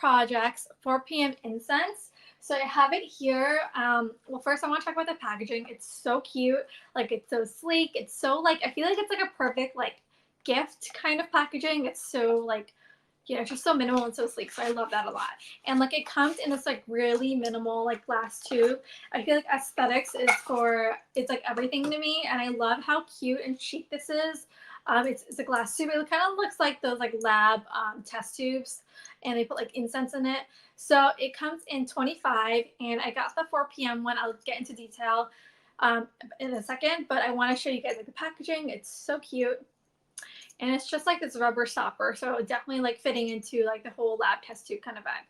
Projects 4 p.m. Incense. So I have it here. Well, first I want to talk about the packaging. It's so cute. Like, it's so sleek. It's so, like, I feel like it's like a perfect, like, gift kind of packaging. It's so, like, it's just so minimal and so sleek. So I love that a lot. And like, it comes in this like really minimal like glass tube. I feel like aesthetics it's like everything to me. And I love how cute and chic this is. It's a glass tube. It kind of looks like those like lab test tubes, and they put like incense in it. So it comes in 25, and I got the 4 p.m. one. I'll get into detail in a second, but I want to show you guys like the packaging. It's so cute. And it's just like this rubber stopper, so definitely like fitting into like the whole lab test tube kind of bag.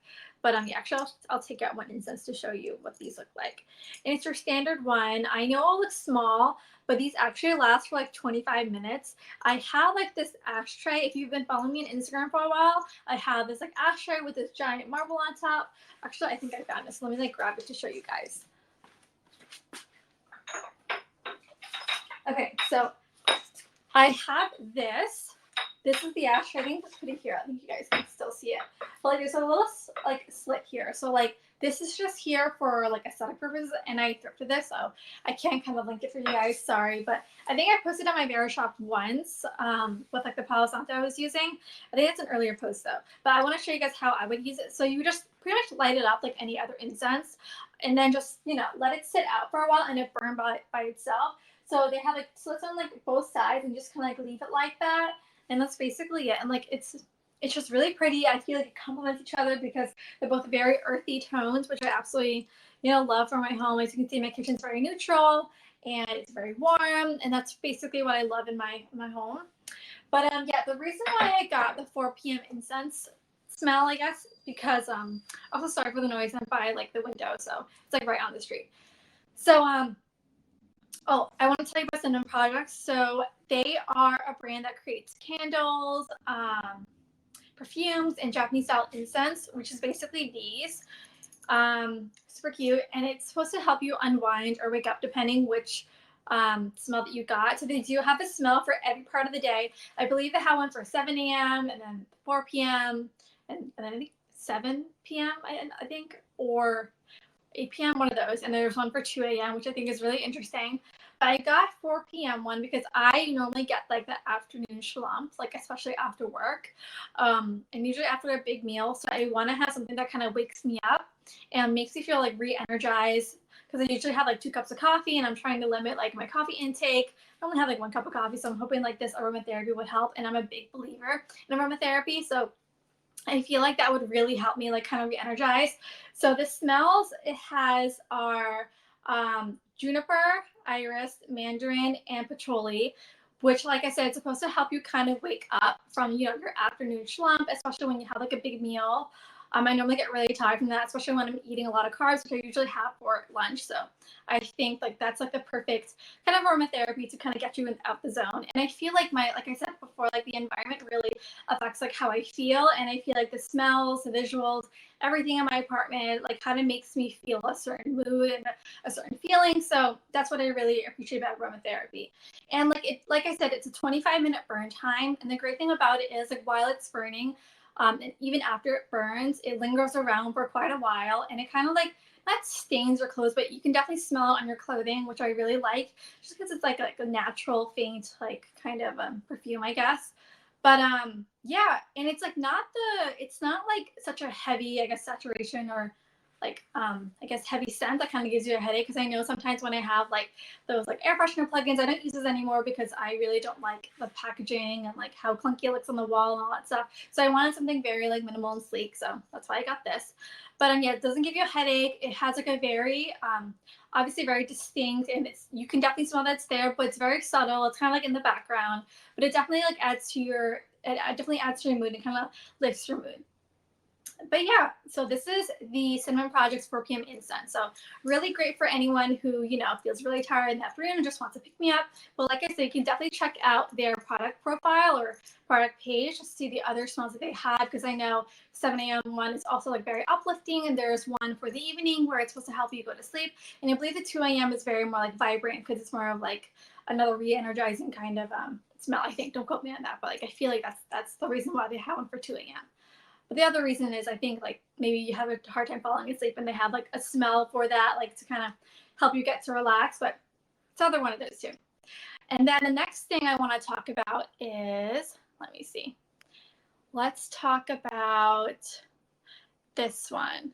But yeah, actually I'll take out one incense to show you what these look like. And it's your standard one. I know it looks small, but these actually last for like 25 minutes. I have like this ashtray. If you've been following me on Instagram for a while, I have this like ashtray with this giant marble on top. Actually, I think I found this. Let me like grab it to show you guys. Okay, so I have this. This is the ashtray. I think let's put it here. I think you guys can still see it. But like, there's a little like slit here. So like, this is just here for like aesthetic purposes, and I thrifted this, so I can't kind of link it for you guys. Sorry, but I think I posted on my Vera shop once with like the Palo Santo I was using. I think it's an earlier post though. But I want to show you guys how I would use it. So you just pretty much light it up like any other incense, and then just let it sit out for a while and it burn by itself. So they have like slits on like both sides, and just kind of like leave it like that. And that's basically it. And like, it's just really pretty. I feel like it complements each other because they're both very earthy tones, which I absolutely, love for my home. As you can see, my kitchen's very neutral and it's very warm. And that's basically what I love in my home. But yeah, the reason why I got the 4 p.m. incense smell, I guess, because also sorry for the noise. I'm by like the window, so it's like right on the street. So oh, I want to tell you about Cinnamon Projects. So they are a brand that creates candles, perfumes, and Japanese style incense, which is basically these. Super cute. And it's supposed to help you unwind or wake up depending which smell that you got. So they do have a smell for every part of the day. I believe they have one for 7 a.m. and then 4 p.m. and then I think 7 p.m. I think, or 8 p.m. one of those, and there's one for 2 a.m., which I think is really interesting. But I got 4 p.m. one because I normally get like the afternoon slumps, like especially after work, and usually after a big meal. So I want to have something that kind of wakes me up and makes me feel like re-energized, because I usually have like 2 cups of coffee, and I'm trying to limit like my coffee intake. I only have like 1 cup of coffee, so I'm hoping like this aromatherapy would help. And I'm a big believer in aromatherapy, so I feel like that would really help me like kind of re-energize. So the smells it has are juniper, iris, mandarin, and patchouli, which, like I said, it's supposed to help you kind of wake up from your afternoon slump, especially when you have like a big meal. I normally get really tired from that, especially when I'm eating a lot of carbs, which I usually have for lunch. So I think like that's like the perfect kind of aromatherapy to kind of get you out the zone. And I feel like like I said before, like the environment really affects like how I feel. And I feel like the smells, the visuals, everything in my apartment, like kind of makes me feel a certain mood and a certain feeling. So that's what I really appreciate about aromatherapy. And like I said, it's a 25-minute burn time. And the great thing about it is like while it's burning, and even after it burns, it lingers around for quite a while, and it kind of like not stains your clothes, but you can definitely smell it on your clothing, which I really like, just because it's like a natural faint like kind of perfume, I guess. But yeah, and it's like it's not like such a heavy, I guess, saturation or like I guess heavy scent that kind of gives you a headache, because I know sometimes when I have like those like air freshener plugins, I don't use those anymore because I really don't like the packaging and like how clunky it looks on the wall and all that stuff. So I wanted something very like minimal and sleek, so that's why I got this. But yeah, it doesn't give you a headache. It has like a very obviously very distinct, and you can definitely smell that it's there, but it's very subtle. It's kind of like in the background, but it definitely like adds to your mood and kind of lifts your mood. But yeah, so this is the Cinnamon Project's 4 p.m. incense. So really great for anyone who, feels really tired in the afternoon and just wants to pick me up. But like I said, you can definitely check out their product profile or product page to see the other smells that they have, because I know 7 a.m. one is also like very uplifting, and there's one for the evening where it's supposed to help you go to sleep. And I believe the 2 a.m. is very more like vibrant, because it's more of like another re-energizing kind of smell, I think. Don't quote me on that, but like I feel like that's the reason why they have one for 2 a.m. But the other reason is I think like maybe you have a hard time falling asleep and they have like a smell for that, like to kind of help you get to relax. But it's another one of those too. And then the next thing I want to talk about is, let me see. Let's talk about this one.